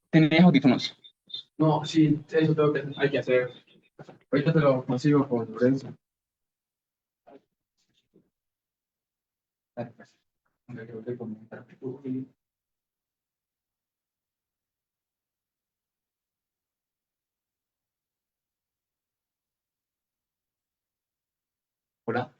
¿Tenés audífonos? No, sí, eso tengo que, hay que hacer. Ahorita te lo consigo con Lorenzo. Dale, pues. Hola.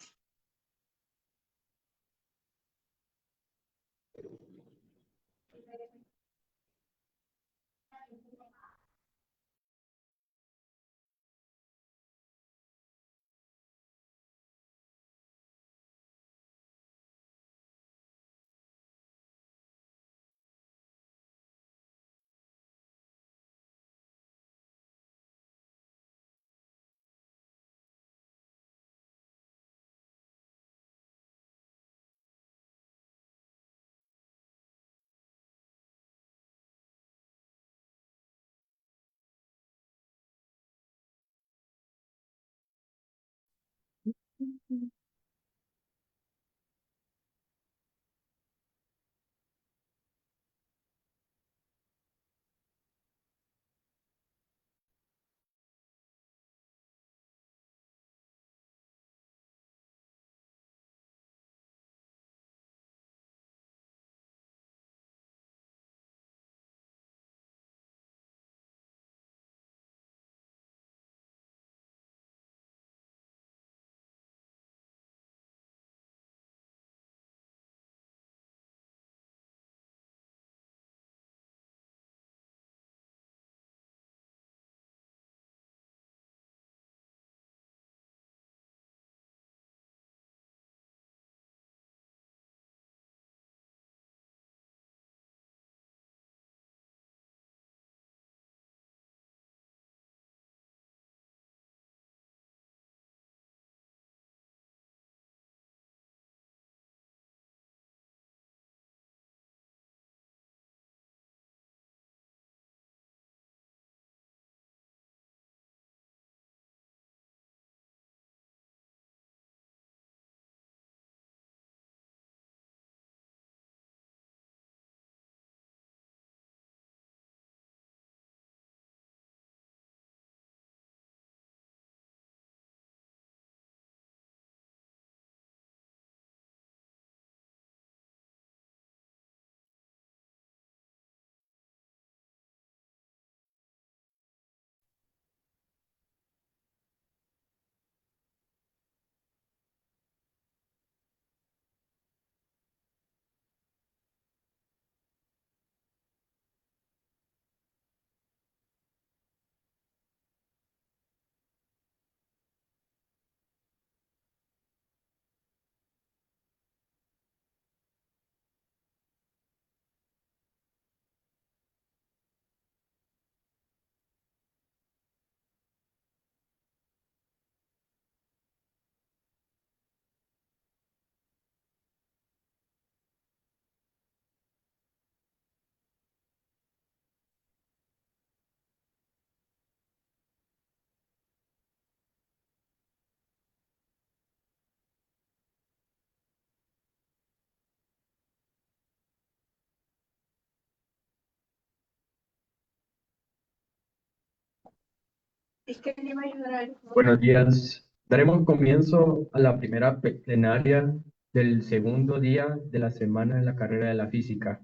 Buenos días. Daremos comienzo a la primera plenaria del segundo día de la semana de la carrera de la física.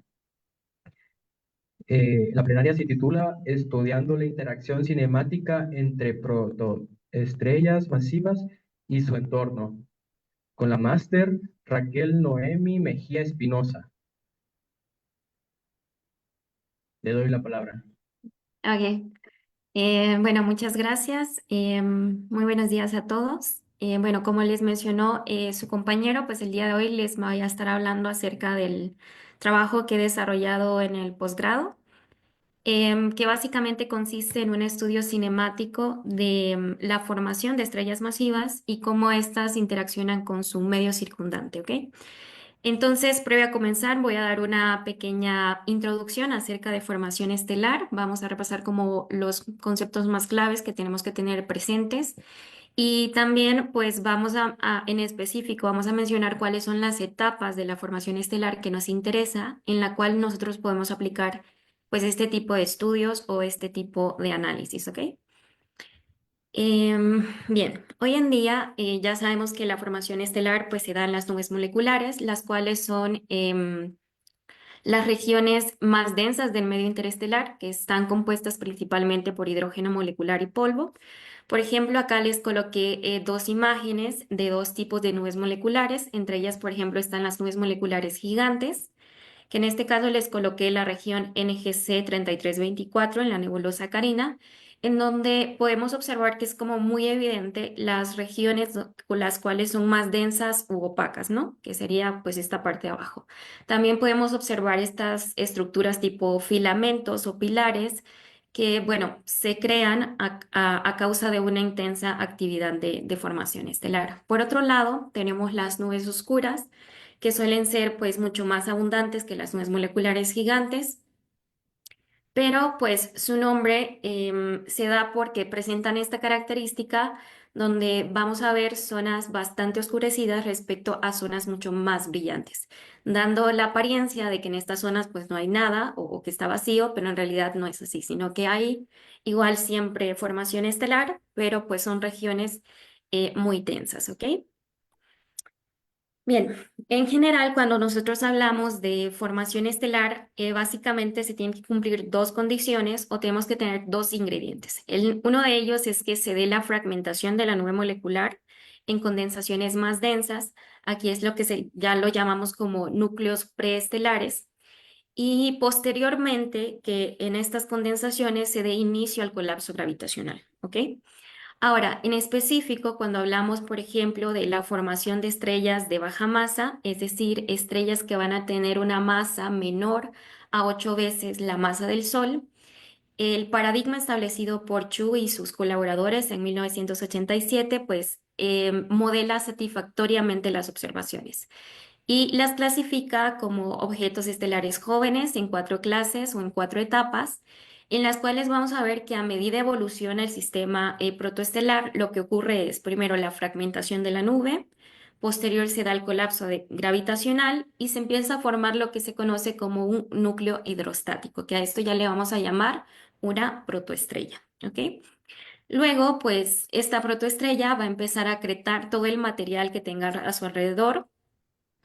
La plenaria se titula Estudiando la interacción cinemática entre protoestrellas masivas y su entorno, con la máster Raquel Noemi Mejía Espinosa. Le doy la palabra. Ok. Bueno, muchas gracias. Muy buenos días a todos. Bueno, como les mencionó su compañero, pues el día de hoy les voy a estar hablando acerca del trabajo que he desarrollado en el posgrado, que básicamente consiste en un estudio cinemático de la formación de estrellas masivas y cómo éstas interaccionan con su medio circundante, ¿ok? Entonces, previo a comenzar, voy a dar una pequeña introducción acerca de formación estelar. Vamos a repasar como los conceptos más claves que tenemos que tener presentes. Y también, pues en específico, vamos a mencionar cuáles son las etapas de la formación estelar que nos interesa, en la cual nosotros podemos aplicar, pues, este tipo de estudios o este tipo de análisis, ¿ok? Bien, hoy en día ya sabemos que la formación estelar, pues, se da en las nubes moleculares, las cuales son las regiones más densas del medio interestelar, que están compuestas principalmente por hidrógeno molecular y polvo. Por ejemplo, acá les coloqué dos imágenes de dos tipos de nubes moleculares. Entre ellas, por ejemplo, están las nubes moleculares gigantes, que en este caso les coloqué la región NGC 3324 en la nebulosa Carina, en donde podemos observar que es como muy evidente las regiones con las cuales son más densas u opacas, ¿no? Que sería pues esta parte de abajo. También podemos observar estas estructuras tipo filamentos o pilares que, bueno, se crean a causa de una intensa actividad de formación estelar. Por otro lado, tenemos las nubes oscuras, que suelen ser pues mucho más abundantes que las nubes moleculares gigantes, pero pues su nombre se da porque presentan esta característica donde vamos a ver zonas bastante oscurecidas respecto a zonas mucho más brillantes, dando la apariencia de que en estas zonas pues no hay nada o que está vacío, pero en realidad no es así, sino que hay igual siempre formación estelar, pero pues son regiones muy tensas, ¿ok? Bien, en general, cuando nosotros hablamos de formación estelar, básicamente se tienen que cumplir dos condiciones o tenemos que tener dos ingredientes. Uno de ellos es que se dé la fragmentación de la nube molecular en condensaciones más densas. Aquí es lo que ya lo llamamos como núcleos preestelares. Y posteriormente, que en estas condensaciones se dé inicio al colapso gravitacional, ¿ok? Ahora, en específico, cuando hablamos, por ejemplo, de la formación de estrellas de baja masa, es decir, estrellas que van a tener una masa menor a 8 veces la masa del Sol, el paradigma establecido por Chu y sus colaboradores en 1987, pues modela satisfactoriamente las observaciones y las clasifica como objetos estelares jóvenes en cuatro clases o en cuatro etapas, en las cuales vamos a ver que a medida evoluciona el sistema protoestelar, lo que ocurre es primero la fragmentación de la nube, posterior se da el colapso gravitacional y se empieza a formar lo que se conoce como un núcleo hidrostático, que a esto ya le vamos a llamar una protoestrella, ¿ok? Luego, pues esta protoestrella va a empezar a acretar todo el material que tenga a su alrededor,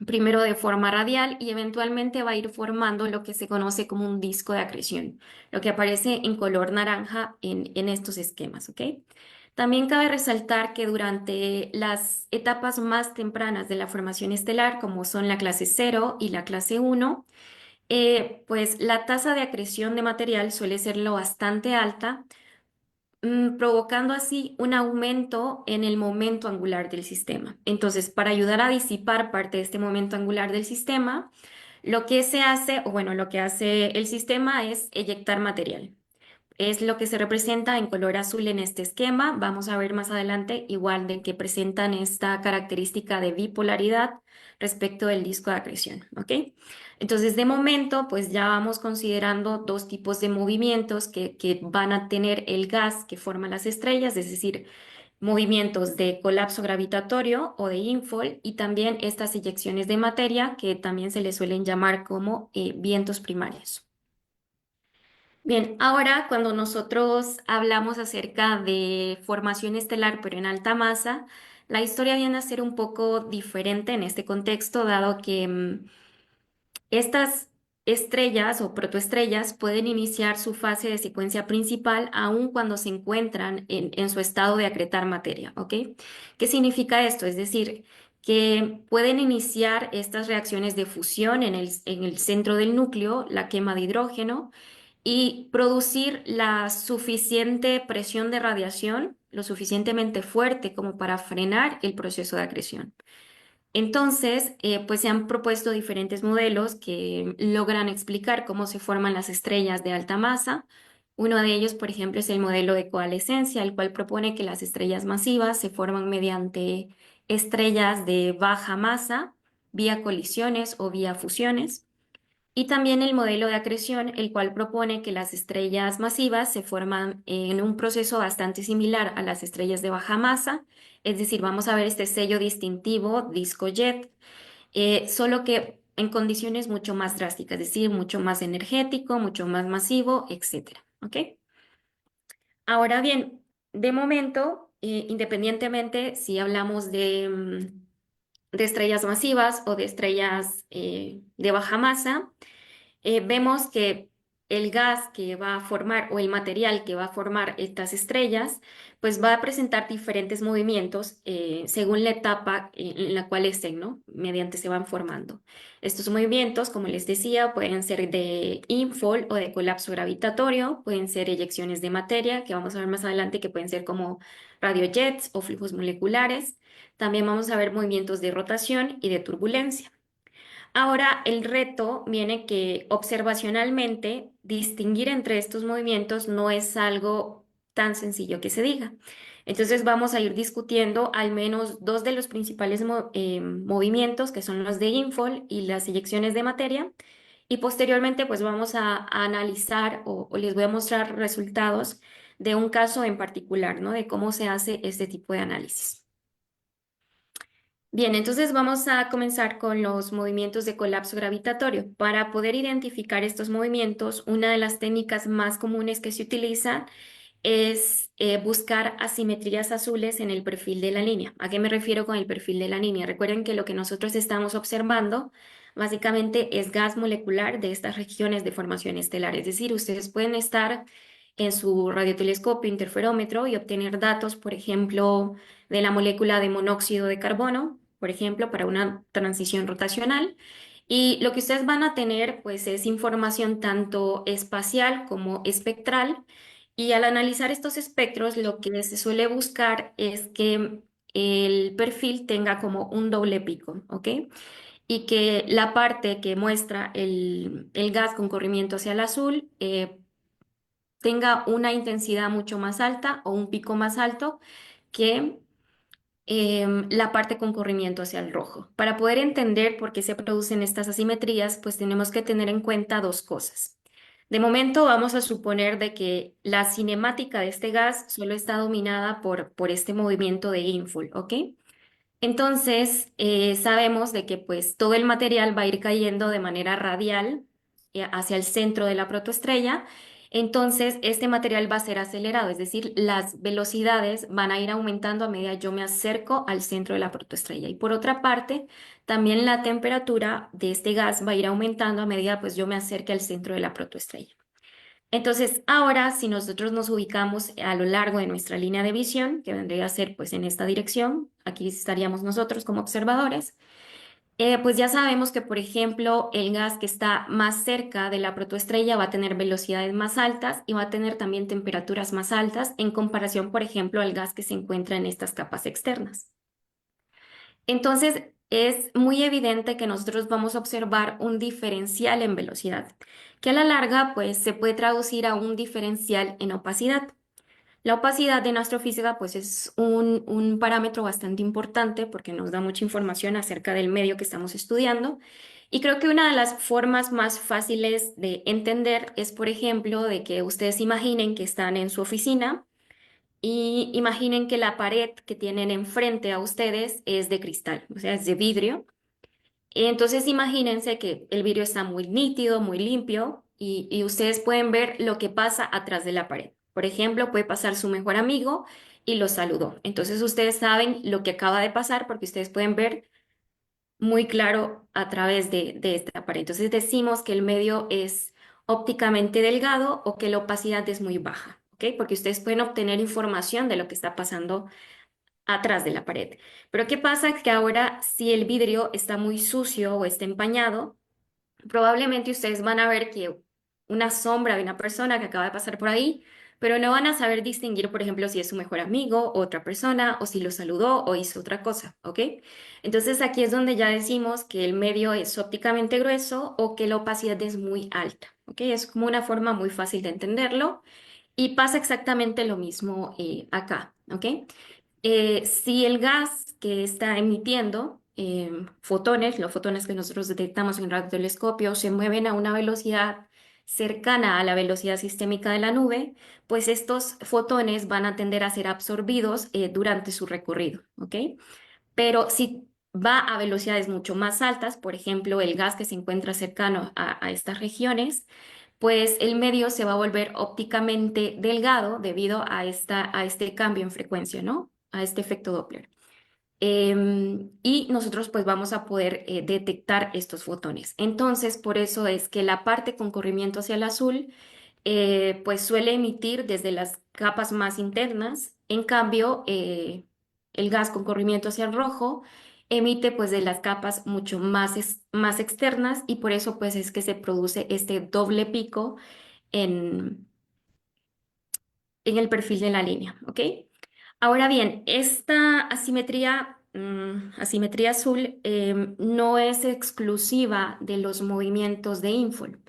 primero de forma radial y eventualmente va a ir formando lo que se conoce como un disco de acreción, lo que aparece en color naranja en estos esquemas, ¿ok? También cabe resaltar que durante las etapas más tempranas de la formación estelar, como son la clase 0 y la clase 1, pues la tasa de acreción de material suele ser lo bastante alta, provocando así un aumento en el momento angular del sistema. Entonces, para ayudar a disipar parte de este momento angular del sistema, lo que se hace, o bueno, lo que hace el sistema es eyectar material. Es lo que se representa en color azul en este esquema. Vamos a ver más adelante igual de que presentan esta característica de bipolaridad respecto del disco de acreción, ¿ok? Entonces, de momento, pues ya vamos considerando dos tipos de movimientos que van a tener el gas que forma las estrellas, es decir, movimientos de colapso gravitatorio o de infall y también estas eyecciones de materia que también se les suelen llamar como vientos primarios. Bien, ahora cuando nosotros hablamos acerca de formación estelar, pero en alta masa, la historia viene a ser un poco diferente en este contexto, dado que estas estrellas o protoestrellas pueden iniciar su fase de secuencia principal aun cuando se encuentran en su estado de acretar materia, ¿ok? ¿Qué significa esto? Es decir, que pueden iniciar estas reacciones de fusión en el centro del núcleo, la quema de hidrógeno, y producir la suficiente presión de radiación, lo suficientemente fuerte como para frenar el proceso de acreción. Entonces, pues se han propuesto diferentes modelos que logran explicar cómo se forman las estrellas de alta masa. Uno de ellos, por ejemplo, es el modelo de coalescencia, el cual propone que las estrellas masivas se forman mediante estrellas de baja masa, vía colisiones o vía fusiones. y también el modelo de acreción, el cual propone que las estrellas masivas se forman en un proceso bastante similar a las estrellas de baja masa, es decir, vamos a ver este sello distintivo disco jet, solo que en condiciones mucho más drásticas, es decir, mucho más energético, mucho más masivo, etcétera, ¿ok? Ahora bien, de momento, independientemente si hablamos de estrellas masivas o de estrellas de baja masa, vemos que el gas que va a formar o el material que va a formar estas estrellas, pues va a presentar diferentes movimientos según la etapa en la cual estén, ¿no? Mediante se van formando. Estos movimientos, como les decía, pueden ser de infall o de colapso gravitatorio, pueden ser eyecciones de materia, que vamos a ver más adelante, que pueden ser como radiojets o flujos moleculares. También vamos a ver movimientos de rotación y de turbulencia. Ahora el reto viene que observacionalmente distinguir entre estos movimientos no es algo tan sencillo que se diga. Entonces vamos a ir discutiendo al menos dos de los principales movimientos, que son los de infall y las eyecciones de materia, y posteriormente pues vamos a analizar o les voy a mostrar resultados de un caso en particular, ¿no? De cómo se hace este tipo de análisis. Bien, entonces vamos a comenzar con los movimientos de colapso gravitatorio. Para poder identificar estos movimientos, una de las técnicas más comunes que se utiliza es buscar asimetrías azules en el perfil de la línea. ¿A qué me refiero con el perfil de la línea? Recuerden que lo que nosotros estamos observando básicamente es gas molecular de estas regiones de formación estelar. Es decir, ustedes pueden estar en su radiotelescopio interferómetro y obtener datos, por ejemplo, de la molécula de monóxido de carbono, por ejemplo, para una transición rotacional. Y lo que ustedes van a tener, pues, es información tanto espacial como espectral. Y al analizar estos espectros, lo que se suele buscar es que el perfil tenga como un doble pico, ¿ok? Y que la parte que muestra el gas con corrimiento hacia el azul tenga una intensidad mucho más alta o un pico más alto que la parte con corrimiento hacia el rojo. Para poder entender por qué se producen estas asimetrías, pues tenemos que tener en cuenta dos cosas. De momento vamos a suponer de que la cinemática de este gas solo está dominada por este movimiento de inflow, ¿ok? Entonces, sabemos de que pues todo el material va a ir cayendo de manera radial hacia el centro de la protoestrella. Entonces, este material va a ser acelerado, es decir, las velocidades van a ir aumentando a medida yo me acerco al centro de la protoestrella. Y por otra parte, también la temperatura de este gas va a ir aumentando a medida pues yo me acerque al centro de la protoestrella. Entonces, ahora si nosotros nos ubicamos a lo largo de nuestra línea de visión, que vendría a ser pues en esta dirección, aquí estaríamos nosotros como observadores, pues ya sabemos que, por ejemplo, el gas que está más cerca de la protoestrella va a tener velocidades más altas y va a tener también temperaturas más altas en comparación, por ejemplo, al gas que se encuentra en estas capas externas. Entonces, es muy evidente que nosotros vamos a observar un diferencial en velocidad, que a la larga, pues, se puede traducir a un diferencial en opacidad. La opacidad en astrofísica, pues, es un parámetro bastante importante porque nos da mucha información acerca del medio que estamos estudiando. Y creo que una de las formas más fáciles de entender es, por ejemplo, de que ustedes imaginen que están en su oficina y imaginen que la pared que tienen enfrente a ustedes es de cristal, o sea, es de vidrio. Entonces imagínense que el vidrio está muy nítido, muy limpio y ustedes pueden ver lo que pasa atrás de la pared. Por ejemplo, puede pasar su mejor amigo y lo saludó. Entonces ustedes saben lo que acaba de pasar porque ustedes pueden ver muy claro a través de esta pared. Entonces decimos que el medio es ópticamente delgado o que la opacidad es muy baja, ¿ok? Porque ustedes pueden obtener información de lo que está pasando atrás de la pared. Pero ¿qué pasa? Que ahora si el vidrio está muy sucio o está empañado, probablemente ustedes van a ver que una sombra de una persona que acaba de pasar por ahí, pero no van a saber distinguir, por ejemplo, si es su mejor amigo, otra persona, o si lo saludó o hizo otra cosa, ¿ok? Entonces aquí es donde ya decimos que el medio es ópticamente grueso o que la opacidad es muy alta, ¿ok? Es como una forma muy fácil de entenderlo y pasa exactamente lo mismo acá, ¿ok? Si el gas que está emitiendo fotones, los fotones que nosotros detectamos en el radiotelescopio, se mueven a una velocidad cercana a la velocidad sistémica de la nube, pues estos fotones van a tender a ser absorbidos durante su recorrido, ¿ok? Pero si va a velocidades mucho más altas, por ejemplo, el gas que se encuentra cercano a estas regiones, pues el medio se va a volver ópticamente delgado debido a este cambio en frecuencia, ¿no? A este efecto Doppler. Y nosotros pues vamos a poder detectar estos fotones. Entonces, por eso es que la parte con corrimiento hacia el azul pues suele emitir desde las capas más internas. En cambio, el gas con corrimiento hacia el rojo emite pues de las capas mucho más externas y por eso pues es que se produce este doble pico en, en el perfil de la línea, ¿ok? Ahora bien, esta asimetría, asimetría azul no es exclusiva de los movimientos de Infol,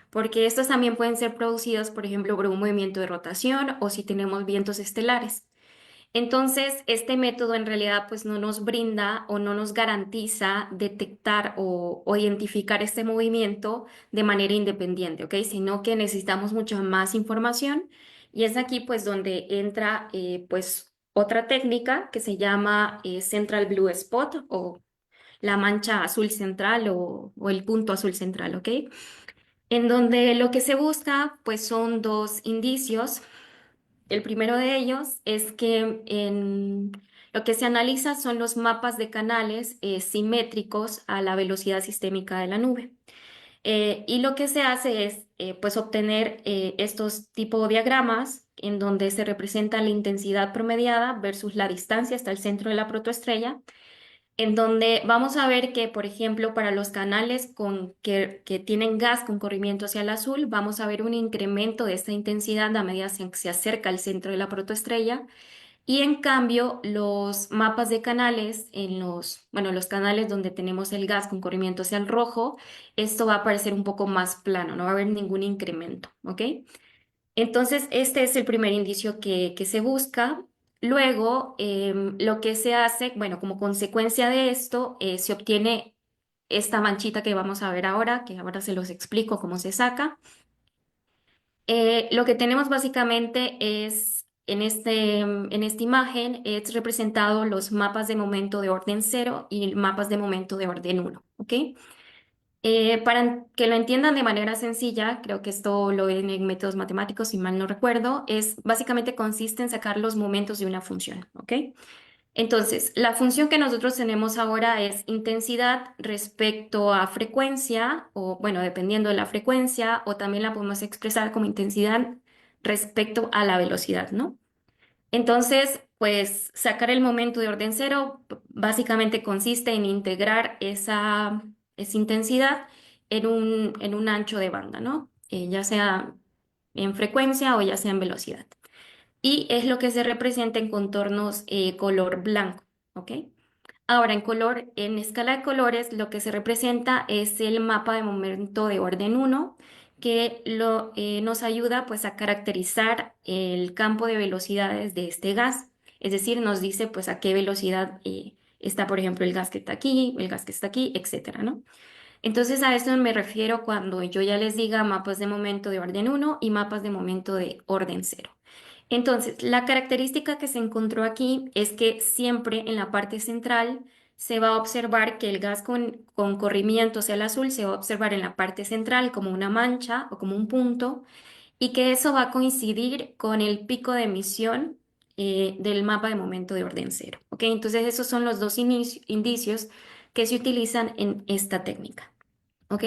porque estos también pueden ser producidos, por ejemplo, por un movimiento de rotación o si tenemos vientos estelares. Entonces, este método en realidad pues no nos brinda o no nos garantiza detectar o identificar este movimiento de manera independiente, ¿ok? Sino que necesitamos mucha más información y es aquí pues donde entra pues otra técnica que se llama Central Blue Spot o la mancha azul central o el punto azul central, ¿ok? En donde lo que se busca pues son dos indicios. El primero de ellos es que lo que se analiza son los mapas de canales simétricos a la velocidad sistémica de la nube. Y lo que se hace es pues obtener estos tipo diagramas en donde se representa la intensidad promediada versus la distancia hasta el centro de la protoestrella, en donde vamos a ver que, por ejemplo, para los canales que tienen gas con corrimiento hacia el azul, vamos a ver un incremento de esta intensidad a medida que se acerca al centro de la protoestrella. Y en cambio, los mapas de canales, bueno, los canales donde tenemos el gas con corrimiento hacia el rojo, esto va a parecer un poco más plano, no va a haber ningún incremento, ¿ok? Entonces, este es el primer indicio que se busca. Luego, lo que se hace, bueno, como consecuencia de esto, se obtiene esta manchita que vamos a ver ahora, que ahora se los explico cómo se saca. Lo que tenemos básicamente es, en esta imagen, es representado los mapas de momento de orden cero y mapas de momento de orden uno, ¿ok? Para que lo entiendan de manera sencilla, creo que esto lo ven en métodos matemáticos, si mal no recuerdo, es básicamente consiste en sacar los momentos de una función, ¿ok? Entonces, la función que nosotros tenemos ahora es intensidad respecto a frecuencia, o bueno, dependiendo de la frecuencia, o también la podemos expresar como intensidad respecto a la velocidad, ¿no? Entonces, pues sacar el momento de orden cero básicamente consiste en integrar esa intensidad en un ancho de banda, ¿no? Ya sea en frecuencia o ya sea en velocidad. Y es lo que se representa en contornos color blanco, ¿ok? Ahora, en escala de colores, lo que se representa es el mapa de momento de orden uno que nos ayuda pues a caracterizar el campo de velocidades de este gas. Es decir, nos dice pues a qué velocidad está, por ejemplo, el gas que está aquí, el gas que está aquí, etcétera, ¿no? Entonces a eso me refiero cuando yo ya les diga mapas de momento de orden uno y mapas de momento de orden cero. Entonces, la característica que se encontró aquí es que siempre en la parte central se va a observar que el gas con corrimiento hacia el azul se va a observar en la parte central como una mancha o como un punto y que eso va a coincidir con el pico de emisión del mapa de momento de orden cero. ¿Ok? Entonces, esos son los dos indicios que se utilizan en esta técnica. ¿Ok?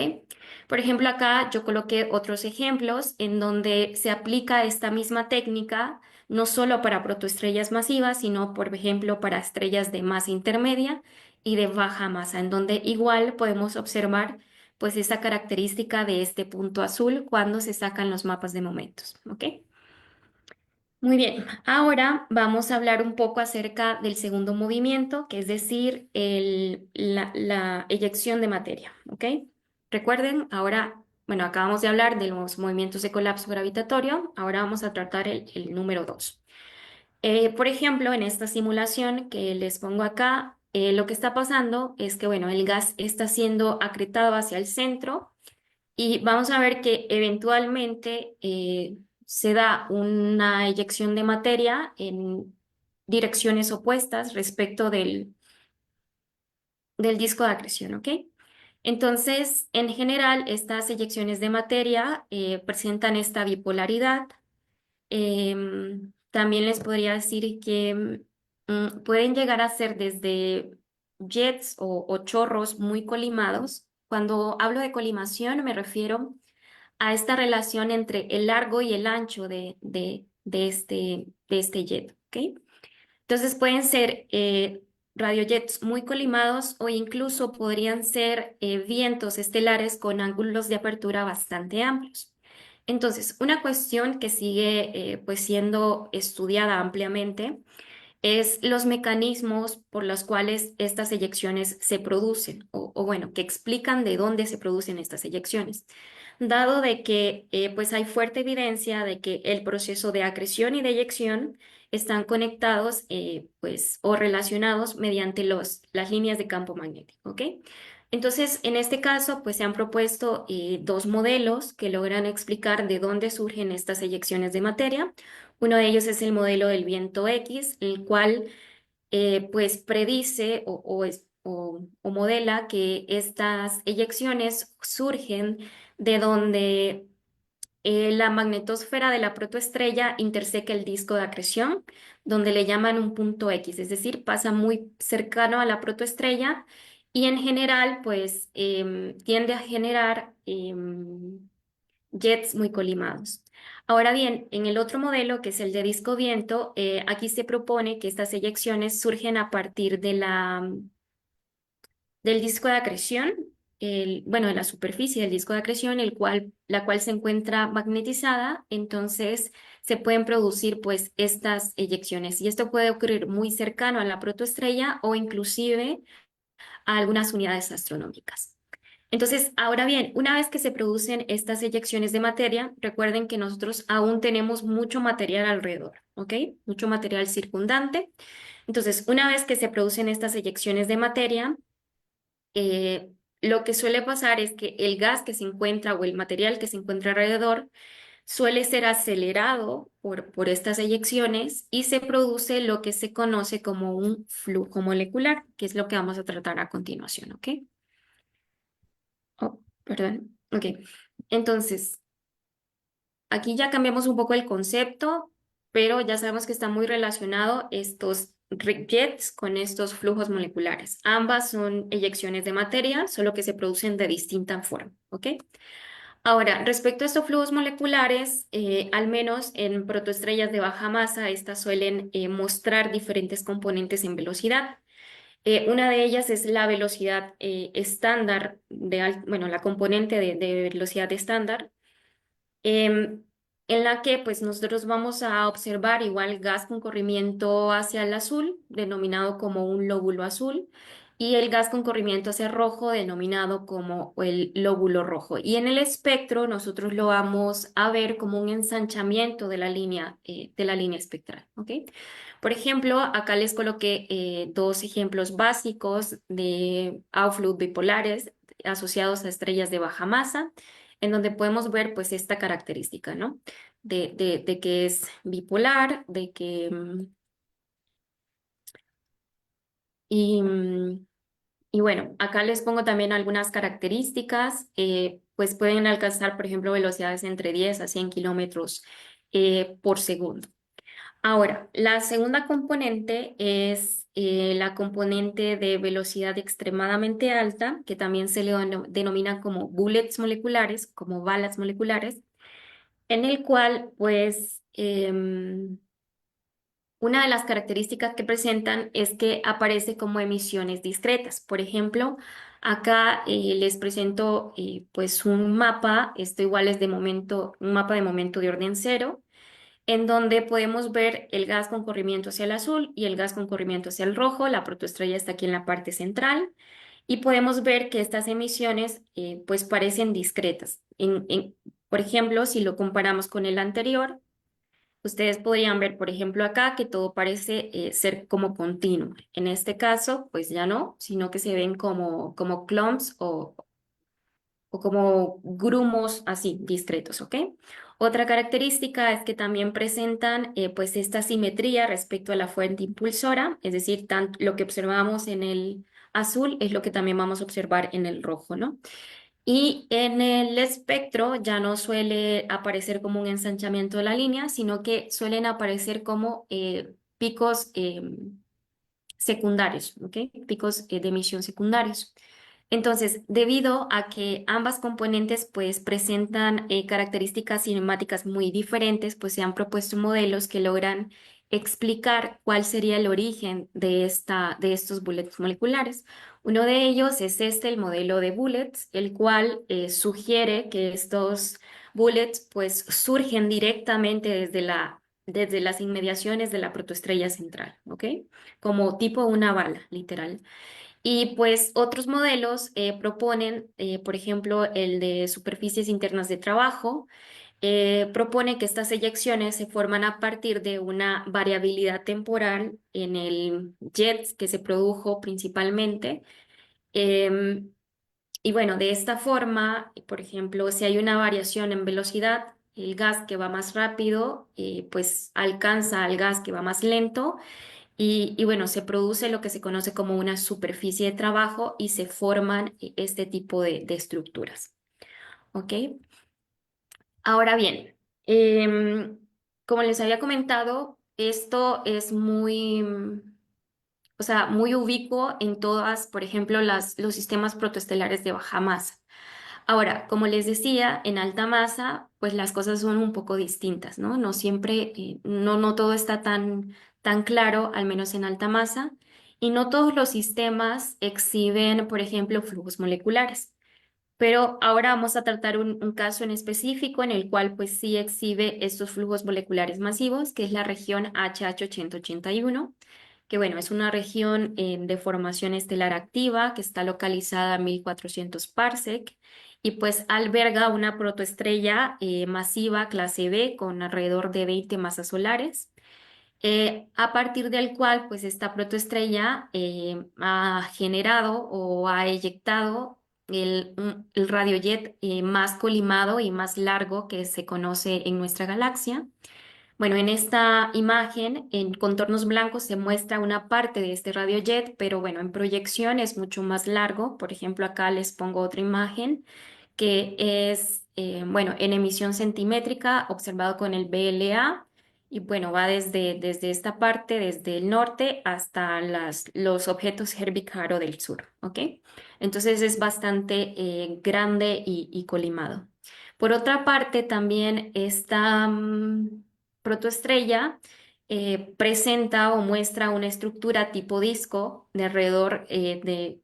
Por ejemplo, acá yo coloqué otros ejemplos en donde se aplica esta misma técnica no solo para protoestrellas masivas, sino, por ejemplo, para estrellas de masa intermedia y de baja masa, en donde igual podemos observar pues esa característica de este punto azul cuando se sacan los mapas de momentos. ¿Ok? Muy bien, ahora vamos a hablar un poco acerca del segundo movimiento, que es decir, la eyección de materia, ¿ok? Recuerden, ahora, bueno, acabamos de hablar de los movimientos de colapso gravitatorio, ahora vamos a tratar el número 2. Por ejemplo, en esta simulación que les pongo acá, lo que está pasando es que, bueno, el gas está siendo acretado hacia el centro y vamos a ver que eventualmente se da una eyección de materia en direcciones opuestas respecto del disco de acreción, ¿ok? Entonces, en general, estas eyecciones de materia presentan esta bipolaridad. También les podría decir que pueden llegar a ser desde jets o chorros muy colimados. Cuando hablo de colimación me refiero a esta relación entre el largo y el ancho de este jet, ¿ok? Entonces pueden ser radiojets muy colimados o incluso podrían ser vientos estelares con ángulos de apertura bastante amplios. Entonces, una cuestión que sigue pues siendo estudiada ampliamente es los mecanismos por los cuales estas eyecciones se producen o bueno, que explican de dónde se producen estas eyecciones. Dado de que pues hay fuerte evidencia de que el proceso de acreción y de eyección están conectados pues o relacionados mediante las líneas de campo magnético, ¿ok? Entonces, en este caso, pues se han propuesto dos modelos que logran explicar de dónde surgen estas eyecciones de materia. Uno de ellos es el modelo del viento X, el cual pues predice o modela que estas eyecciones surgen de donde la magnetosfera de la protoestrella interseca el disco de acreción, donde le llaman un punto X, es decir, pasa muy cercano a la protoestrella y en general pues tiende a generar jets muy colimados. Ahora bien, en el otro modelo, que es el de disco viento, aquí se propone que estas eyecciones surgen a partir del disco de acreción, bueno, de la superficie del disco de acreción, la cual se encuentra magnetizada, entonces se pueden producir pues estas eyecciones y esto puede ocurrir muy cercano a la protoestrella o inclusive a algunas unidades astronómicas. Entonces, ahora bien, una vez que se producen estas eyecciones de materia, recuerden que nosotros aún tenemos mucho material alrededor, ¿ok? Mucho material circundante. Entonces, una vez que se producen estas eyecciones de materia, lo que suele pasar es que el gas que se encuentra o el material que se encuentra alrededor suele ser acelerado por estas eyecciones y se produce lo que se conoce como un flujo molecular, que es lo que vamos a tratar a continuación, ¿ok? Oh, perdón. Ok. Entonces, aquí ya cambiamos un poco el concepto, pero ya sabemos que está muy relacionado estos jets con estos flujos moleculares. Ambas son eyecciones de materia, solo que se producen de distinta forma, ¿ok? Ahora, respecto a estos flujos moleculares, al menos en protoestrellas de baja masa, estas suelen mostrar diferentes componentes en velocidad. Una de ellas es la velocidad estándar, bueno, la componente de velocidad estándar, em, en la que pues nosotros vamos a observar igual gas con corrimiento hacia el azul, denominado como un lóbulo azul, y el gas con corrimiento hacia el rojo, denominado como el lóbulo rojo. Y en el espectro nosotros lo vamos a ver como un ensanchamiento de la línea espectral, ¿ok? Por ejemplo, acá les coloqué dos ejemplos básicos de outflow bipolares asociados a estrellas de baja masa, en donde podemos ver pues esta característica, ¿no? De que es bipolar, de que... y, mm, y bueno, acá les pongo también algunas características, pues pueden alcanzar, por ejemplo, velocidades entre 10 a 100 kilómetros por segundo. Ahora, la segunda componente es la componente de velocidad extremadamente alta, que también se le denomina como bullets moleculares, como balas moleculares, en el cual, pues, una de las características que presentan es que aparece como emisiones discretas. Por ejemplo, acá les presento pues un mapa, esto igual es de momento, un mapa de momento de orden cero, en donde podemos ver el gas con corrimiento hacia el azul y el gas con corrimiento hacia el rojo. La protoestrella está aquí en la parte central y podemos ver que estas emisiones pues parecen discretas. Por ejemplo, si lo comparamos con el anterior, ustedes podrían ver, por ejemplo, acá que todo parece ser como continuo. En este caso, pues ya no, sino que se ven como clumps o como grumos así, discretos, ¿ok? Otra característica es que también presentan pues esta simetría respecto a la fuente impulsora, es decir, lo que observamos en el azul es lo que también vamos a observar en el rojo, ¿no? Y en el espectro ya no suele aparecer como un ensanchamiento de la línea, sino que suelen aparecer como picos secundarios, ¿ok? Picos de emisión secundarios. Entonces, debido a que ambas componentes pues presentan características cinemáticas muy diferentes, pues se han propuesto modelos que logran explicar cuál sería el origen de estos bullets moleculares. Uno de ellos es el modelo de bullets, el cual sugiere que estos bullets pues surgen directamente desde las inmediaciones de la protoestrella central, ¿ok? Como tipo una bala, literal. Y pues otros modelos proponen, por ejemplo, el de superficies internas de trabajo, propone que estas eyecciones se forman a partir de una variabilidad temporal en el jet que se produjo principalmente. Em, y bueno, de esta forma, por ejemplo, si hay una variación en velocidad, el gas que va más rápido, pues alcanza al gas que va más lento y bueno, se produce lo que se conoce como una superficie de trabajo y se forman este tipo de estructuras. ¿Ok? Ahora bien, como les había comentado, esto es o sea, muy ubicuo en todas, por ejemplo, los sistemas protoestelares de baja masa. Ahora, como les decía, en alta masa, pues las cosas son un poco distintas, ¿no? No siempre, no todo está tan claro, al menos en alta masa, y no todos los sistemas exhiben, por ejemplo, flujos moleculares. Pero ahora vamos a tratar un caso en específico en el cual pues sí exhibe estos flujos moleculares masivos, que es la región HH 8081, que bueno, es una región de formación estelar activa que está localizada a 1400 parsec y pues alberga una protoestrella masiva clase B con alrededor de 20 masas solares. A partir del cual, pues esta protoestrella ha generado o ha eyectado el radiojet más colimado y más largo que se conoce en nuestra galaxia. Bueno, en esta imagen, en contornos blancos, se muestra una parte de este radiojet, pero bueno, en proyección es mucho más largo. Por ejemplo, acá les pongo otra imagen que es, bueno, en emisión centimétrica, observado con el BLA. Y bueno, va desde esta parte, desde el norte hasta los objetos Herbig-Haro del sur, ¿ok? Entonces es bastante grande y colimado. Por otra parte, también esta protoestrella presenta o muestra una estructura tipo disco de alrededor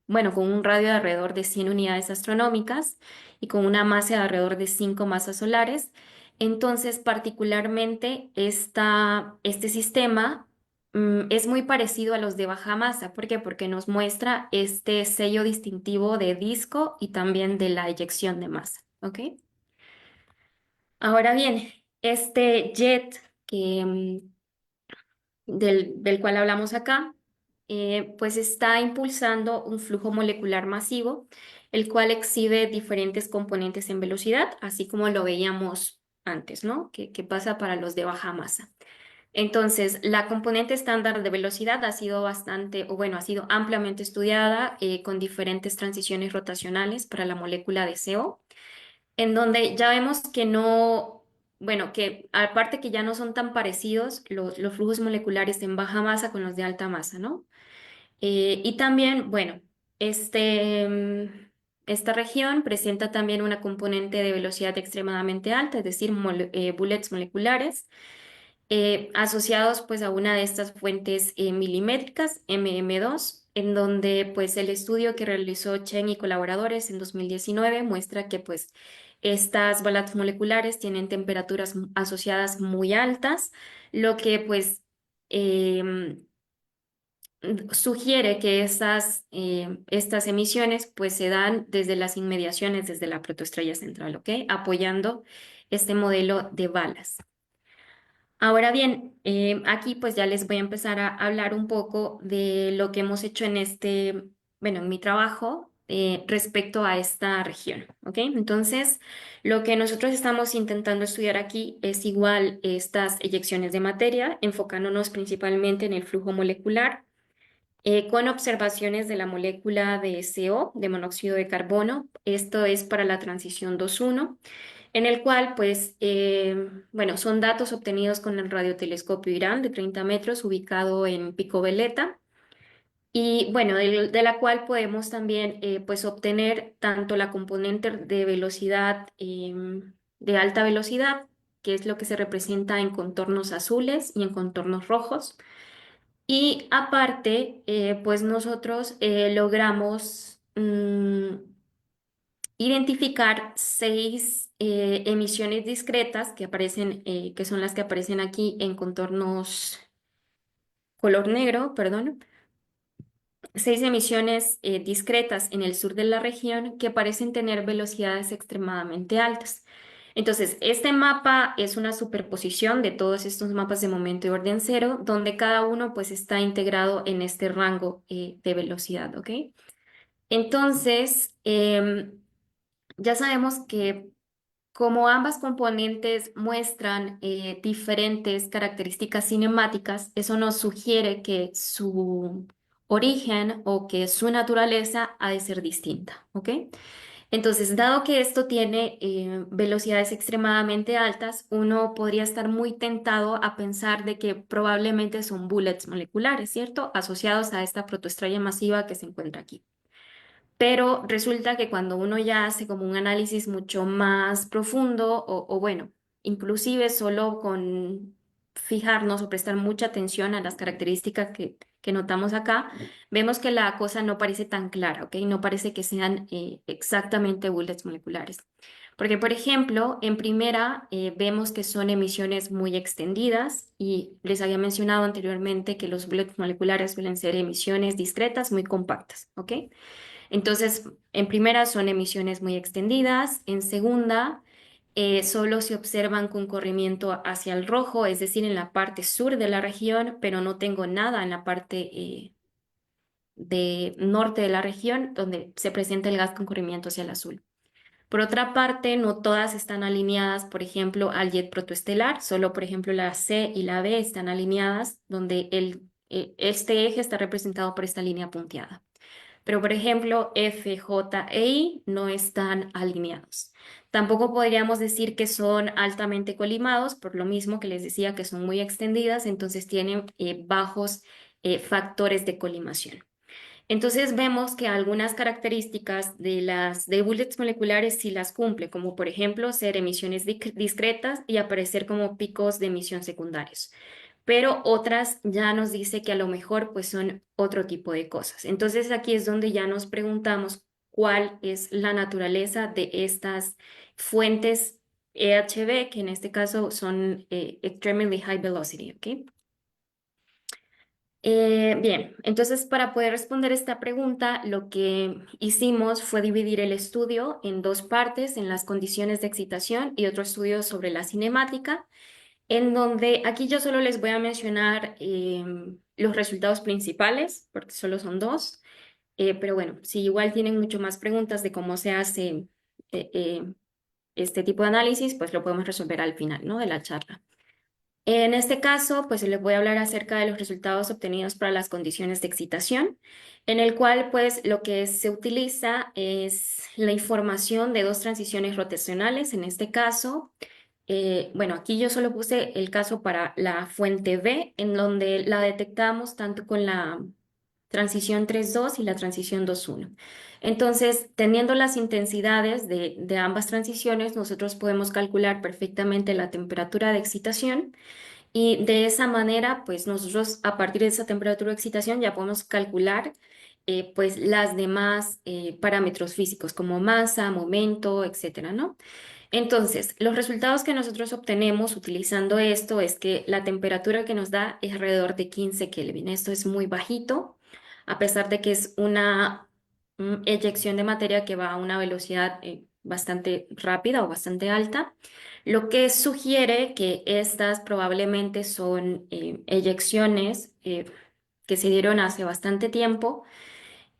bueno, con un radio de alrededor de 100 unidades astronómicas y con una masa de alrededor de 5 masas solares. Entonces, particularmente, este sistema es muy parecido a los de baja masa. ¿Por qué? Porque nos muestra este sello distintivo de disco y también de la eyección de masa. ¿Ok? Ahora bien, este jet del cual hablamos acá, pues está impulsando un flujo molecular masivo, el cual exhibe diferentes componentes en velocidad, así como lo veíamos antes, ¿no? Que pasa para los de baja masa. Entonces, la componente estándar de velocidad ha sido bastante, o bueno, ha sido ampliamente estudiada con diferentes transiciones rotacionales para la molécula de CO en donde ya vemos que no, bueno, que aparte que ya no son tan parecidos los flujos moleculares en baja masa con los de alta masa, ¿no? Y también, bueno, esta región presenta también una componente de velocidad extremadamente alta, es decir, bullets moleculares, asociados pues a una de estas fuentes milimétricas, MM2, en donde pues el estudio que realizó Chen y colaboradores en 2019 muestra que pues estas balas moleculares tienen temperaturas asociadas muy altas, lo que pues em, sugiere que estas emisiones pues se dan desde las inmediaciones, desde la protoestrella central, ¿ok? Apoyando este modelo de balas. Ahora bien, aquí pues ya les voy a empezar a hablar un poco de lo que hemos hecho en bueno, en mi trabajo respecto a esta región, ¿ok? Entonces, lo que nosotros estamos intentando estudiar aquí es igual estas eyecciones de materia, enfocándonos principalmente en el flujo molecular, con observaciones de la molécula de CO, de monóxido de carbono. Esto es para la transición 2.1 en el cual, pues, bueno, son datos obtenidos con el radiotelescopio Irán de 30 metros ubicado en Pico Veleta y, bueno, de la cual podemos también, pues, obtener tanto la componente de velocidad de alta velocidad, que es lo que se representa en contornos azules y en contornos rojos. Y aparte, pues nosotros logramos identificar 6 emisiones discretas que aparecen, que son las que aparecen aquí en contornos color negro, perdón. 6 emisiones discretas en el sur de la región que parecen tener velocidades extremadamente altas. Entonces, este mapa es una superposición de todos estos mapas de momento de orden cero, donde cada uno pues está integrado en este rango de velocidad, ¿ok? Entonces, ya sabemos que como ambas componentes muestran diferentes características cinemáticas, eso nos sugiere que su origen o que su naturaleza ha de ser distinta, ¿ok? Entonces, dado que esto tiene velocidades extremadamente altas, uno podría estar muy tentado a pensar de que probablemente son bullets moleculares, ¿cierto? Asociados a esta protoestrella masiva que se encuentra aquí. Pero resulta que cuando uno ya hace como un análisis mucho más profundo o bueno, inclusive solo con fijarnos o prestar mucha atención a las características que notamos acá, vemos que la cosa no parece tan clara, ¿ok? No parece que sean exactamente bullets moleculares. Porque, por ejemplo, en primera vemos que son emisiones muy extendidas y les había mencionado anteriormente que los bullets moleculares suelen ser emisiones discretas muy compactas, ¿ok? Entonces, en primera son emisiones muy extendidas, en segunda solo se observan con corrimiento hacia el rojo, es decir, en la parte sur de la región, pero no tengo nada en la parte de norte de la región donde se presenta el gas con corrimiento hacia el azul. Por otra parte, no todas están alineadas, por ejemplo, al jet protoestelar, solo, por ejemplo, la C y la B están alineadas, donde este eje está representado por esta línea punteada. Pero, por ejemplo, F, J e I no están alineados. Tampoco podríamos decir que son altamente colimados, por lo mismo que les decía que son muy extendidas, entonces tienen bajos factores de colimación. Entonces vemos que algunas características de bullets moleculares sí las cumple, como por ejemplo ser emisiones discretas y aparecer como picos de emisión secundarios, pero otras ya nos dice que a lo mejor pues son otro tipo de cosas. Entonces aquí es donde ya nos preguntamos cuál es la naturaleza de estas fuentes EHB, que en este caso son Extremely High Velocity, ¿ok? Bien, entonces para poder responder esta pregunta, lo que hicimos fue dividir el estudio en dos partes, en las condiciones de excitación y otro estudio sobre la cinemática, en donde aquí yo solo les voy a mencionar los resultados principales, porque solo son dos, pero bueno, si igual tienen mucho más preguntas de cómo se hace este tipo de análisis, pues lo podemos resolver al final, ¿no? de la charla. En este caso, pues les voy a hablar acerca de los resultados obtenidos para las condiciones de excitación, en el cual pues lo que se utiliza es la información de dos transiciones rotacionales, en este caso, bueno, aquí yo solo puse el caso para la fuente B, en donde la detectamos tanto con la transición 3.2 y la transición 2.1. Entonces, teniendo las intensidades de ambas transiciones, nosotros podemos calcular perfectamente la temperatura de excitación y de esa manera, pues nosotros a partir de esa temperatura de excitación ya podemos calcular pues las demás parámetros físicos como masa, momento, etcétera, ¿no? Entonces, los resultados que nosotros obtenemos utilizando esto es que la temperatura que nos da es alrededor de 15 Kelvin. Esto es muy bajito, a pesar de que es una eyección de materia que va a una velocidad bastante rápida o bastante alta. lo que sugiere que estas probablemente son eyecciones que se dieron hace bastante tiempo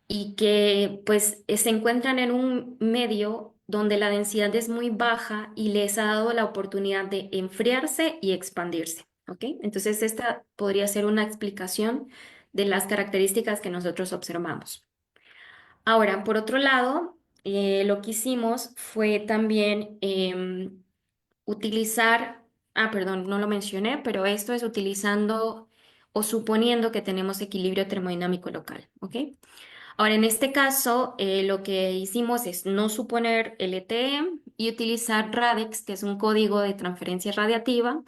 y que pues se encuentran en un medio donde la densidad es muy baja y les ha dado la oportunidad de enfriarse y expandirse, ¿ok? Entonces esta podría ser una explicación de las características que nosotros observamos. Ahora, por otro lado, lo que hicimos fue también utilizar, perdón, no lo mencioné, pero esto es utilizando o suponiendo que tenemos equilibrio termodinámico local, ¿ok? Ahora, en este caso, lo que hicimos es no suponer LTE y utilizar RADEX, que es un código de transferencia radiativa,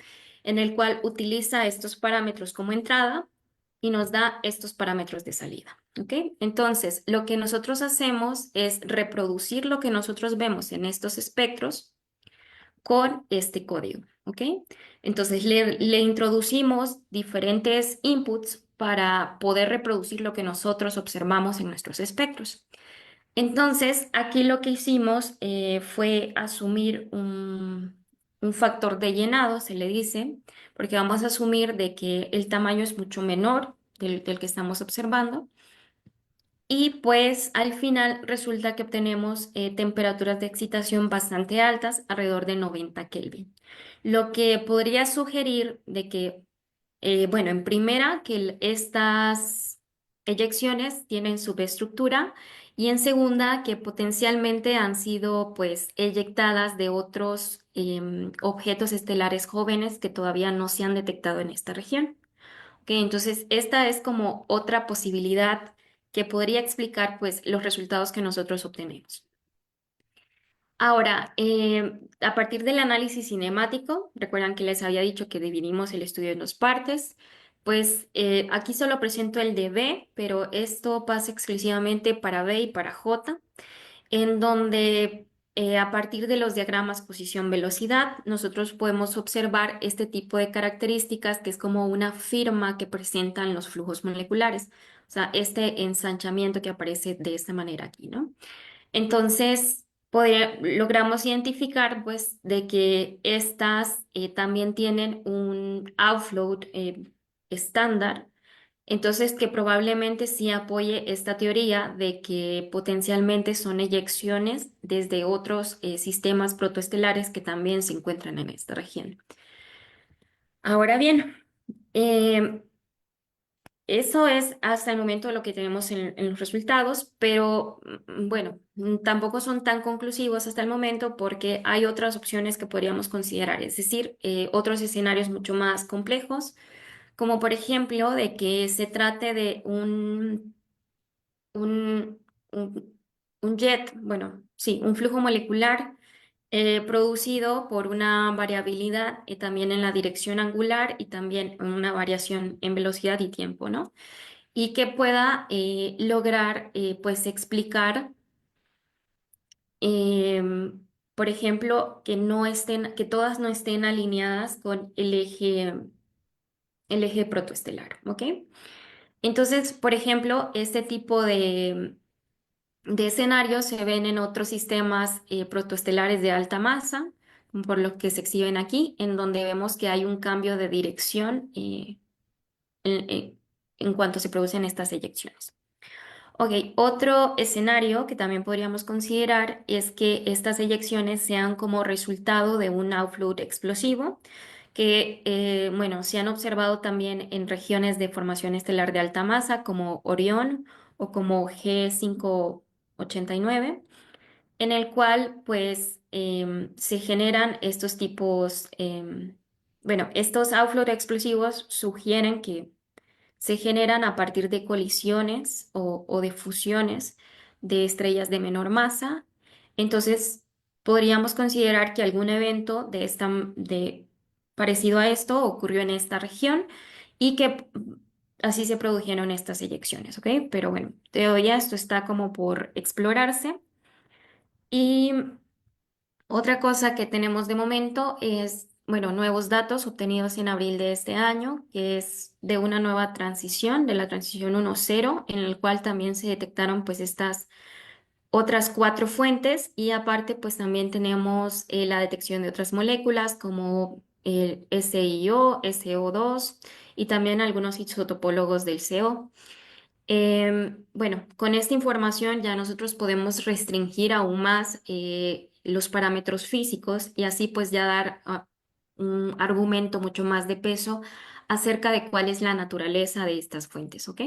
en el cual utiliza estos parámetros como entrada y nos da estos parámetros de salida. ¿Ok? Entonces, lo que nosotros hacemos es reproducir lo que nosotros vemos en estos espectros con este código. ¿Ok? Entonces, le introducimos diferentes inputs para poder reproducir lo que nosotros observamos en nuestros espectros. Entonces, aquí lo que hicimos fue asumir un factor de llenado, se le dice, porque vamos a asumir de que el tamaño es mucho menor del que estamos observando. Y pues al final resulta que obtenemos temperaturas de excitación bastante altas, alrededor de 90 Kelvin. Lo que podría sugerir de que bueno, en primera, que estas eyecciones tienen subestructura y en segunda, que potencialmente han sido pues eyectadas de otros objetos estelares jóvenes que todavía no se han detectado en esta región. Ok, entonces esta es como otra posibilidad que podría explicar pues los resultados que nosotros obtenemos. Ahora, a partir del análisis cinemático, recuerdan que les había dicho que dividimos el estudio en dos partes, pues aquí solo presento el de B, pero esto pasa exclusivamente para B y para J, en donde a partir de los diagramas posición-velocidad, nosotros podemos observar este tipo de características que es como una firma que presentan los flujos moleculares, o sea, este ensanchamiento que aparece de esta manera aquí, ¿no? Entonces, logramos identificar pues de que estas también tienen un outflow estándar, entonces que probablemente sí apoye esta teoría de que potencialmente son eyecciones desde otros sistemas protoestelares que también se encuentran en esta región. Ahora bien, em, eso es hasta el momento lo que tenemos en los resultados, pero bueno, tampoco son tan conclusivos hasta el momento porque hay otras opciones que podríamos considerar, es decir, otros escenarios mucho más complejos, como por ejemplo de que se trate de un, un, un jet, bueno, sí, un flujo molecular producido por una variabilidad también en la dirección angular y también una variación en velocidad y tiempo, ¿no? Y que pueda lograr pues explicar, por ejemplo, que todas no estén alineadas con el eje protoestelar, ¿ok? Entonces, por ejemplo, este tipo de escenarios se ven en otros sistemas protoestelares de alta masa, por lo que se exhiben aquí, en donde vemos que hay un cambio de dirección en en cuanto se producen estas eyecciones. Ok, otro escenario que también podríamos considerar es que estas eyecciones sean como resultado de un outflow explosivo, que, bueno, se han observado también en regiones de formación estelar de alta masa como Orión o como G589, en el cual, pues, se generan estos tipos, bueno, estos outflow explosivos sugieren que se generan a partir de colisiones o de fusiones de estrellas de menor masa. Entonces, podríamos considerar que algún evento parecido a esto ocurrió en esta región y que así se produjeron estas eyecciones, ¿ok? Pero bueno, todavía esto está como por explorarse. Y otra cosa que tenemos de momento es, bueno, nuevos datos obtenidos en abril de este año, que es de una nueva transición, de la transición 1.0, en el cual también se detectaron pues estas otras 4 fuentes y aparte pues también tenemos la detección de otras moléculas como el SiO, SO2 y también algunos isotopólogos del CO. Bueno, con esta información ya nosotros podemos restringir aún más los parámetros físicos y así pues ya dar un argumento mucho más de peso acerca de cuál es la naturaleza de estas fuentes, ¿ok?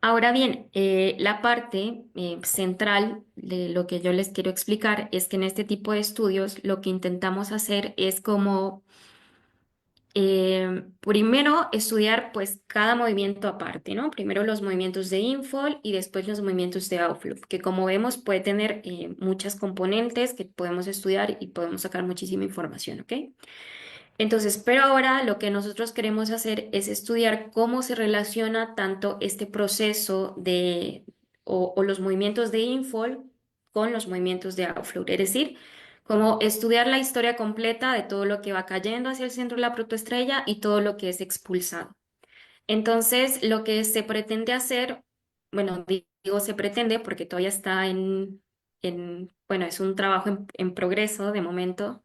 Ahora bien, la parte central de lo que yo les quiero explicar es que en este tipo de estudios lo que intentamos hacer es como primero estudiar pues cada movimiento aparte, ¿no? Primero los movimientos de infall y después los movimientos de outflow, que como vemos puede tener muchas componentes que podemos estudiar y podemos sacar muchísima información, ¿ok? Entonces, pero ahora lo que nosotros queremos hacer es estudiar cómo se relaciona tanto este proceso o los movimientos de infall con los movimientos de outflow, es decir, como estudiar la historia completa de todo lo que va cayendo hacia el centro de la protoestrella y todo lo que es expulsado. Entonces, lo que se pretende hacer, bueno, digo se pretende porque todavía está bueno, es un trabajo en progreso de momento,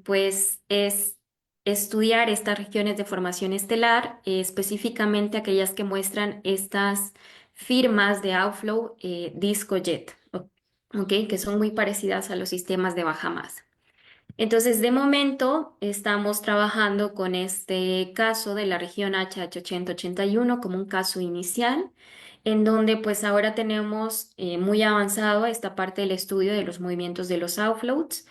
pues es estudiar estas regiones de formación estelar, específicamente aquellas que muestran estas firmas de outflow disco jet, ¿ok? Que son muy parecidas a los sistemas de baja masa. Entonces, de momento, estamos trabajando con este caso de la región HH8081 como un caso inicial, en donde pues ahora tenemos muy avanzado esta parte del estudio de los movimientos de los outflows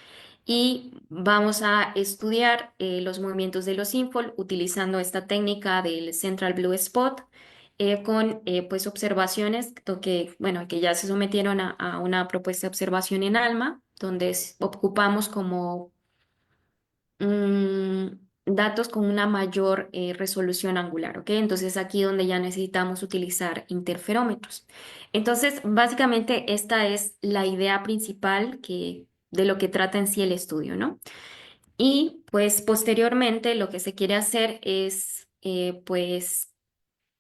y vamos a estudiar los movimientos de los infall utilizando esta técnica del Central Blue Spot con pues observaciones bueno, que ya se sometieron a una propuesta de observación en ALMA, donde ocupamos como mm, datos con una mayor resolución angular, ¿ok? Entonces aquí donde ya necesitamos utilizar interferómetros. Entonces, básicamente esta es la idea principal de lo que trata en sí el estudio, ¿no? Y pues posteriormente lo que se quiere hacer es pues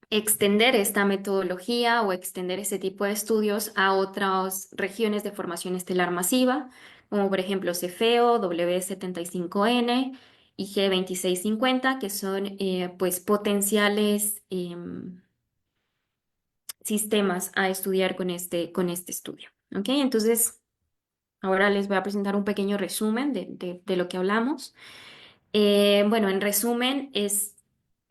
extender esta metodología o extender ese tipo de estudios a otras regiones de formación estelar masiva, como por ejemplo Cefeo, W75N y G2650, que son pues potenciales sistemas a estudiar con este estudio. ¿Ok? Entonces, ahora les voy a presentar un pequeño resumen de lo que hablamos. Bueno, en resumen,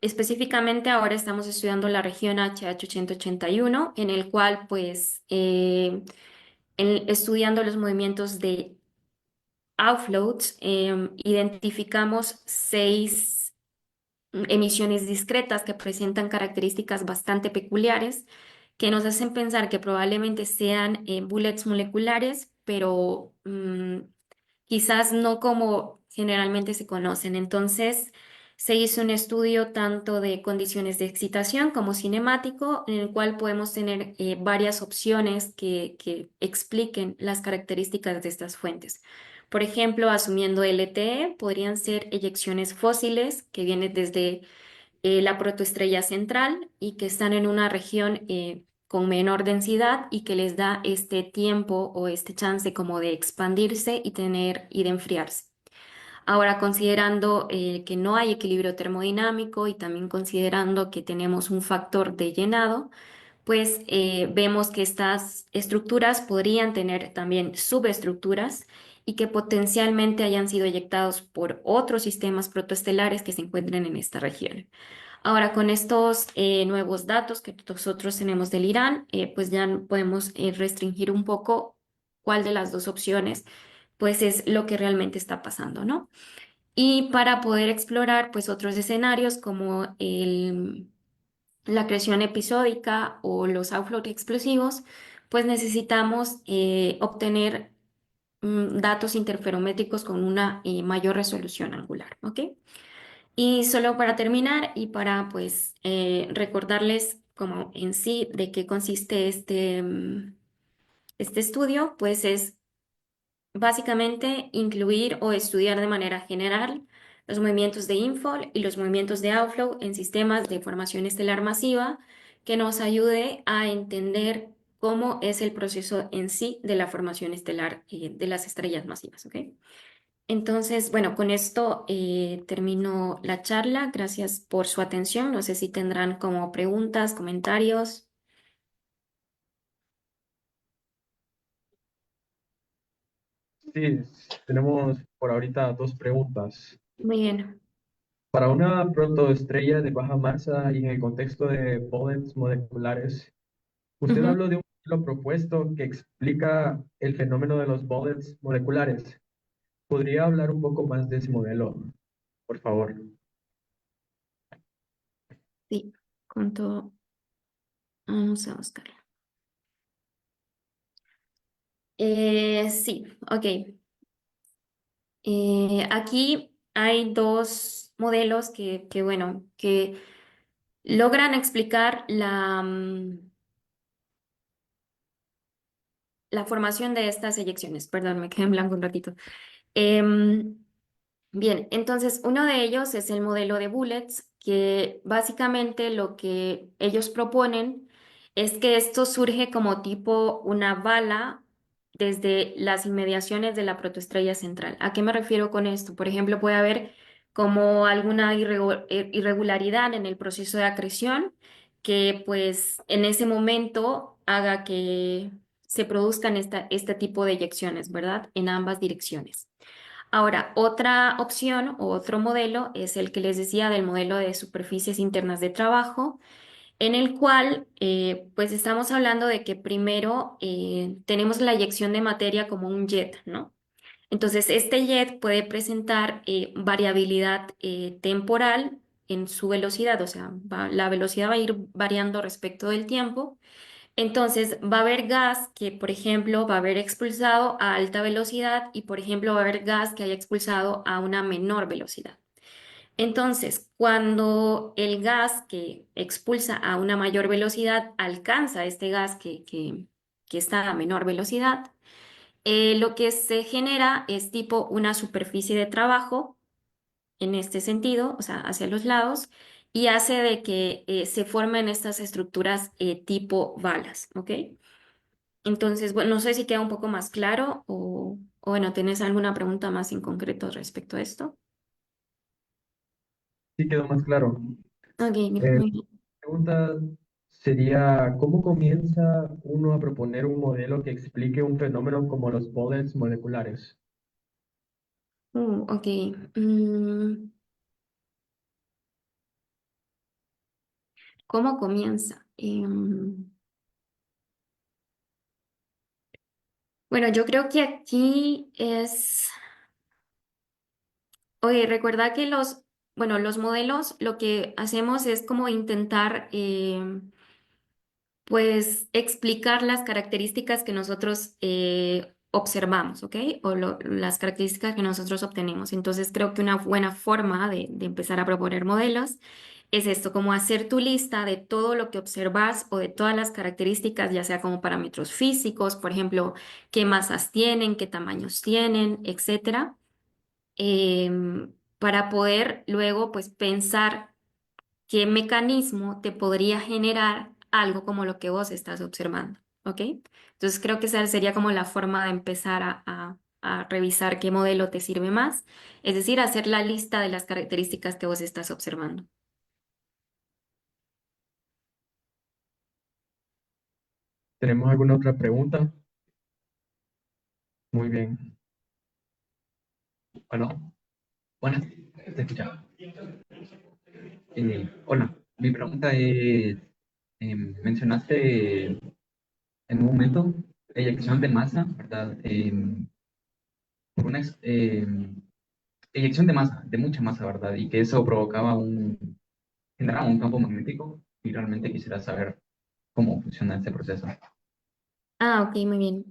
específicamente ahora estamos estudiando la región HH8081, en el cual, pues, estudiando los movimientos de outflows, identificamos 6 emisiones discretas que presentan características bastante peculiares que nos hacen pensar que probablemente sean bullets moleculares, pero quizás no como generalmente se conocen. Entonces, se hizo un estudio tanto de condiciones de excitación como cinemático, en el cual podemos tener varias opciones que expliquen las características de estas fuentes. Por ejemplo, asumiendo LTE, podrían ser eyecciones fósiles que vienen desde la protoestrella central y que están en una región con menor densidad y que les da este tiempo o este chance como de expandirse y de enfriarse. Ahora, considerando que no hay equilibrio termodinámico y también considerando que tenemos un factor de llenado, pues vemos que estas estructuras podrían tener también subestructuras y que potencialmente hayan sido eyectados por otros sistemas protoestelares que se encuentren en esta región. Ahora, con estos nuevos datos que nosotros tenemos del Irán, pues ya podemos restringir un poco cuál de las dos opciones, pues es lo que realmente está pasando, ¿no? Y para poder explorar, pues otros escenarios como la creación episódica o los outflows explosivos, pues necesitamos obtener datos interferométricos con una mayor resolución angular, ¿ok? Y solo para terminar y para pues recordarles como en sí de qué consiste este estudio, pues es básicamente incluir o estudiar de manera general los movimientos de infall y los movimientos de outflow en sistemas de formación estelar masiva que nos ayude a entender cómo es el proceso en sí de la formación estelar de las estrellas masivas, ¿ok? Entonces, bueno, con esto termino la charla. Gracias por su atención. No sé si tendrán como preguntas, comentarios. Sí, tenemos por ahorita dos preguntas. Muy bien. Para una protoestrella de baja masa y en el contexto de bullets moleculares, usted Ujú. habló de un modelo propuesto que explica el fenómeno de los bullets moleculares. ¿Podría hablar un poco más de ese modelo, por favor? Sí, con todo. Vamos a buscarlo. Sí, ok. Aquí hay dos modelos bueno, que logran explicar la formación de estas eyecciones. Perdón, me quedé en blanco un ratito. Em, Bien, entonces uno de ellos es el modelo de bullets, que básicamente lo que ellos proponen es que esto surge como tipo una bala desde las inmediaciones de la protoestrella central. ¿A qué me refiero con esto? Por ejemplo, puede haber como alguna irregularidad en el proceso de acreción que pues en ese momento haga que se produzcan este tipo de eyecciones, ¿verdad? En ambas direcciones. Ahora, otra opción o otro modelo es el que les decía del modelo de superficies internas de trabajo, en el cual pues estamos hablando de que primero tenemos la eyección de materia como un jet, ¿no? Entonces, este jet puede presentar variabilidad temporal en su velocidad, o sea, la velocidad va a ir variando respecto del tiempo. Entonces, va a haber gas que, por ejemplo, va a haber expulsado a alta velocidad y, por ejemplo, va a haber gas que haya expulsado a una menor velocidad. Entonces, cuando el gas que expulsa a una mayor velocidad alcanza este gas que está a menor velocidad, lo que se genera es tipo una superficie de trabajo en este sentido, o sea, hacia los lados, y hace de que se formen estas estructuras tipo balas, ¿ok? Entonces, bueno, no sé si queda un poco más claro o bueno, ¿tenés alguna pregunta más en concreto respecto a esto? Sí quedó más claro. Ok, Eh, muy bien. Pregunta sería, ¿cómo comienza uno a proponer un modelo que explique un fenómeno como los bullets moleculares? Ok. Mm, ¿Cómo comienza? Bueno, yo creo que aquí es, oye, recuerda que bueno, los modelos lo que hacemos es como intentar pues explicar las características que nosotros observamos, ¿ok? O las características que nosotros obtenemos. Entonces creo que una buena forma de empezar a proponer modelos es esto, como hacer tu lista de todo lo que observas o de todas las características, ya sea como parámetros físicos, por ejemplo, qué masas tienen, qué tamaños tienen, etcétera, para poder luego pues pensar qué mecanismo te podría generar algo como lo que vos estás observando, ¿ok? Entonces creo que esa sería como la forma de empezar a revisar qué modelo te sirve más, es decir, hacer la lista de las características que vos estás observando. ¿Tenemos alguna otra pregunta? Muy bien. Bueno, buenas, te escuchaba. Hola, mi pregunta es, mencionaste en un momento eyección de masa, ¿verdad? Por una eyección de masa, de mucha masa, ¿verdad? Y que eso provocaba generaba un campo magnético y realmente quisiera saber cómo funciona este proceso. Ah, ok, muy bien.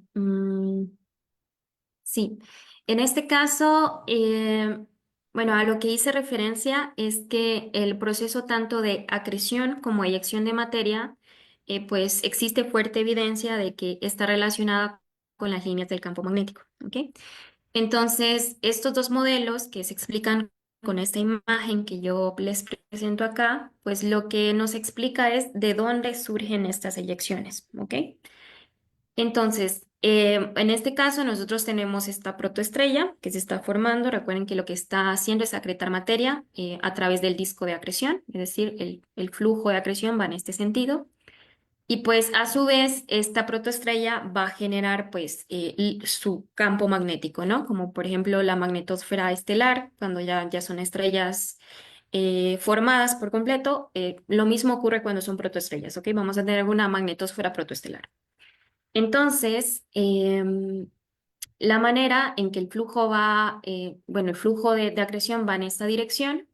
Sí, en este caso, bueno, a lo que hice referencia es que el proceso tanto de acreción como eyección de materia, pues existe fuerte evidencia de que está relacionada con las líneas del campo magnético, ¿ok? Entonces, estos dos modelos que se explican con esta imagen que yo les presento acá, pues lo que nos explica es de dónde surgen estas eyecciones, ¿ok? Entonces, en este caso nosotros tenemos esta protoestrella que se está formando. Recuerden que lo que está haciendo es acretar materia a través del disco de acreción, es decir, el flujo de acreción va en este sentido. Y pues a su vez esta protoestrella va a generar pues su campo magnético, ¿no? Como por ejemplo la magnetosfera estelar, cuando ya son estrellas formadas por completo. Lo mismo ocurre cuando son protoestrellas, ¿ok? Vamos a tener una magnetosfera protoestelar. Entonces, la manera en que el flujo va, bueno, el flujo de acreción va en esta dirección.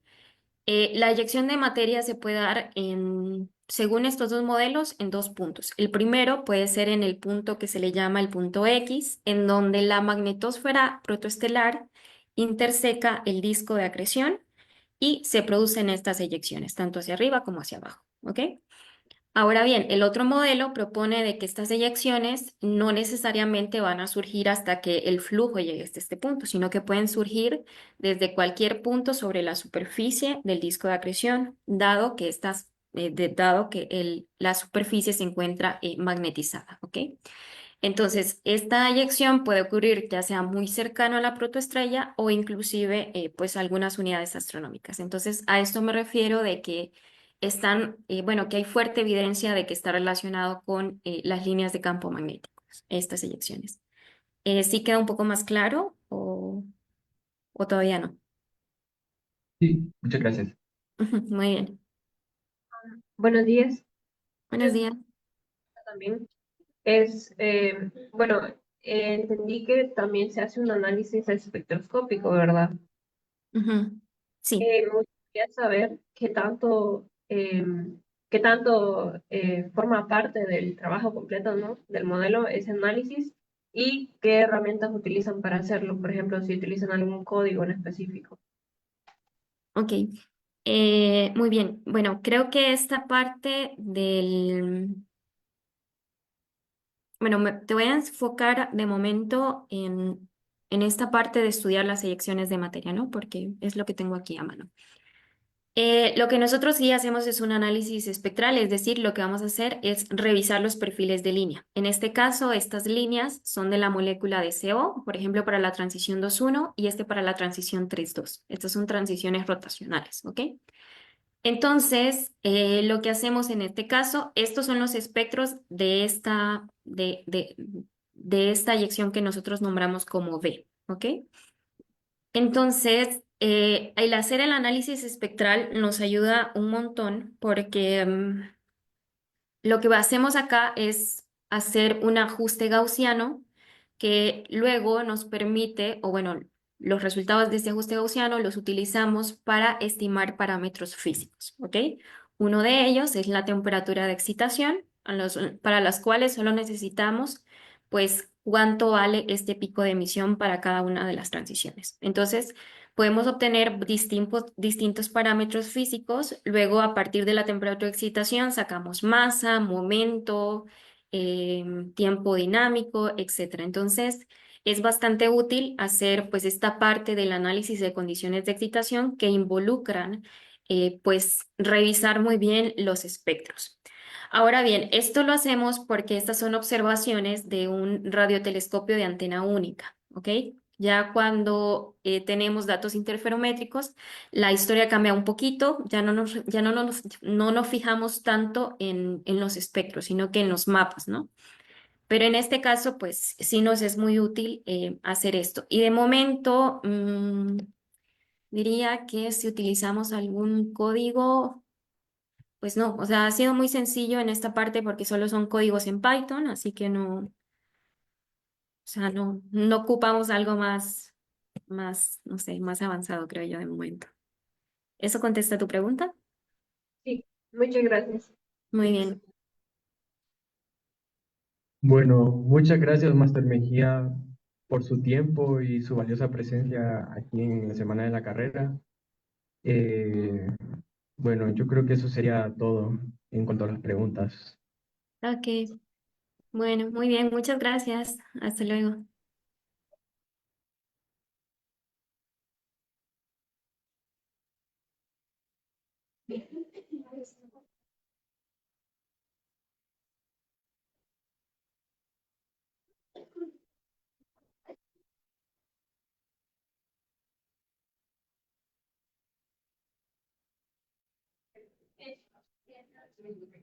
La eyección de materia se puede dar según estos dos modelos, en dos puntos. El primero puede ser en el punto que se le llama el punto X, en donde la magnetosfera protoestelar interseca el disco de acreción y se producen estas eyecciones, tanto hacia arriba como hacia abajo, ¿ok? Ahora bien, el otro modelo propone de que estas eyecciones no necesariamente van a surgir hasta que el flujo llegue hasta este punto, sino que pueden surgir desde cualquier punto sobre la superficie del disco de acreción, dado que la superficie se encuentra magnetizada, ¿ok? Entonces, esta eyección puede ocurrir ya sea muy cercano a la protoestrella o inclusive pues algunas unidades astronómicas. Entonces, a esto me refiero de que bueno, que hay fuerte evidencia de que está relacionado con las líneas de campo magnético, estas eyecciones. ¿Sí queda un poco más claro o todavía no? Sí, muchas gracias. Muy bien. Buenos días. Yo Buenos días. también bueno, entendí que también se hace un análisis espectroscópico, ¿verdad? Ujú. Sí. Me gustaría saber qué tanto forma parte del trabajo completo, ¿no? Del modelo ese análisis y qué herramientas utilizan para hacerlo. Por ejemplo, si utilizan algún código en específico. Ok. Muy bien. Bueno, creo que esta parte bueno, te voy a enfocar de momento en esta parte de estudiar las eyecciones de materia, ¿no? Porque es lo que tengo aquí a mano. Lo que nosotros sí hacemos es un análisis espectral, es decir, lo que vamos a hacer es revisar los perfiles de línea. En este caso, estas líneas son de la molécula de CO, por ejemplo, para la transición 2,1 y este para la transición 3,2. Estas son transiciones rotacionales, ¿ok? Entonces, lo que hacemos en este caso, estos son los espectros de esta eyección que nosotros nombramos como B, ¿ok? Entonces, el hacer el análisis espectral nos ayuda un montón porque lo que hacemos acá es hacer un ajuste gaussiano que luego nos permite, o bueno, los resultados de este ajuste gaussiano los utilizamos para estimar parámetros físicos, ¿ok? Uno de ellos es la temperatura de excitación, para las cuales solo necesitamos, pues, cuánto vale este pico de emisión para cada una de las transiciones. Entonces, podemos obtener distintos parámetros físicos. Luego, a partir de la temperatura de excitación, sacamos masa, momento, tiempo dinámico, etcétera. Entonces, es bastante útil hacer pues esta parte del análisis de condiciones de excitación que involucran pues revisar muy bien los espectros. Ahora bien, esto lo hacemos porque estas son observaciones de un radiotelescopio de antena única, ¿ok? Ya cuando tenemos datos interferométricos, la historia cambia un poquito, no nos fijamos tanto en los espectros, sino que en los mapas, ¿no? Pero en este caso, pues sí nos es muy útil hacer esto. Y de momento, diría que si utilizamos algún código, pues no, o sea, ha sido muy sencillo en esta parte porque solo son códigos en Python, así que no, o sea, no ocupamos algo más, no sé, más avanzado, creo yo, de momento. ¿Eso contesta tu pregunta? Sí, muchas gracias. Muy bien. Bueno, muchas gracias, Master Mejía, por su tiempo y su valiosa presencia aquí en la Semana de la Carrera. Eh, bueno, yo creo que eso sería todo en cuanto a las preguntas. Ok, bueno, muy bien, muchas gracias. Hasta luego. Sí.